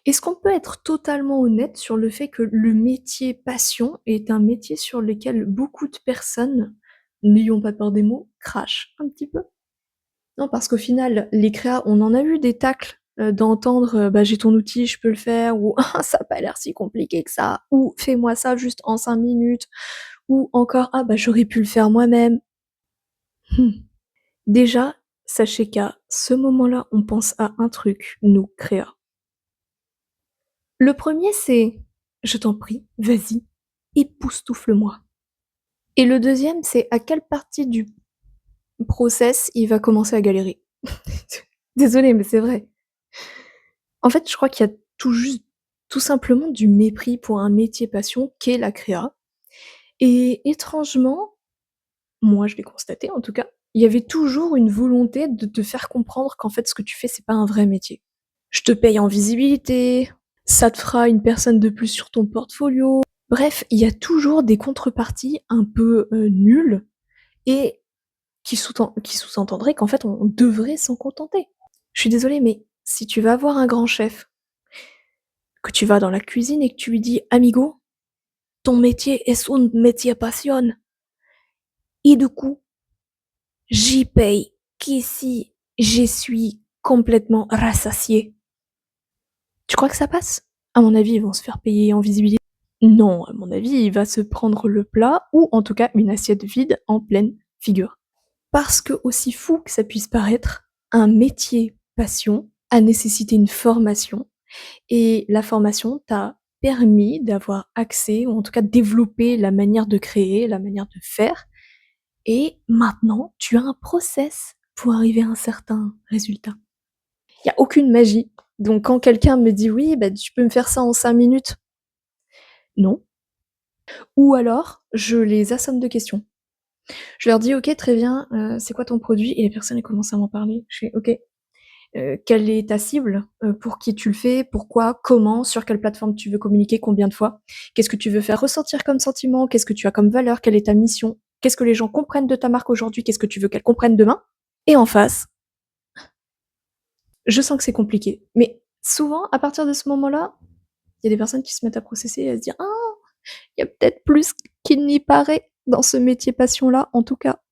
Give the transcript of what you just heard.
Est-ce qu'on peut être totalement honnête sur le fait que le métier passion est un métier sur lequel beaucoup de personnes, n'ayons pas peur des mots, crachent un petit peu? Non, parce qu'au final, les créas, on en a eu des tacles, d'entendre, «Bah, j'ai ton outil, je peux le faire» ou «Ah, ça a pas l'air si compliqué que ça» ou «Fais-moi ça juste en 5 minutes» ou encore: «Ah, bah, j'aurais pu le faire moi-même». Mmh. Déjà, sachez qu'à ce moment-là, on pense à un truc, nous, créa. Le premier, c'est: «Je t'en prie, vas-y, époustoufle-moi» et le deuxième, c'est à quelle partie du process il va commencer à galérer. Désolée, mais c'est vrai. En fait, je crois qu'il y a tout simplement du mépris pour un métier passion qu'est la créa et étrangement, moi je l'ai constaté en tout cas, il y avait toujours une volonté de te faire comprendre qu'en fait ce que tu fais, c'est pas un vrai métier. Je te paye en visibilité, ça te fera une personne de plus sur ton portfolio. Bref, il y a toujours des contreparties un peu, nulles et qui sous-entendraient qu'en fait on devrait s'en contenter. Je suis désolée, mais si tu vas voir un grand chef, que tu vas dans la cuisine et que tu lui dis: «Amigo, ton métier es un métier passion et du coup, j'y paye qu'ici je suis complètement rassasié». Tu crois que ça passe? À mon avis, ils vont se faire payer en visibilité. Non, à mon avis, il va se prendre le plat ou en tout cas une assiette vide en pleine figure. Parce que, aussi fou que ça puisse paraître, un métier passion a nécessité une formation et la formation t'a permis d'avoir accès ou en tout cas développer la manière de créer, la manière de faire et maintenant tu as un process pour arriver à un certain résultat. Il y a aucune magie. Donc quand quelqu'un me dit: «Oui, bah, tu peux me faire ça en 5 minutes», non. Ou alors je les assomme de questions. Je leur dis: «OK, très bien, c'est quoi ton produit?» et les personnes, elles commencent à m'en parler. Je fais: «OK, quelle est ta cible? Pour qui tu le fais? Pourquoi? Comment? Sur quelle plateforme tu veux communiquer? Combien de fois? Qu'est-ce que tu veux faire ressentir comme sentiment? Qu'est-ce que tu as comme valeur? Quelle est ta mission? Qu'est-ce que les gens comprennent de ta marque aujourd'hui? Qu'est-ce que tu veux qu'elles comprennent demain?» Et en face, je sens que c'est compliqué. Mais souvent, à partir de ce moment-là, il y a des personnes qui se mettent à processer et à se dire: «Ah, il y a peut-être plus qu'il n'y paraît dans ce métier passion-là, en tout cas».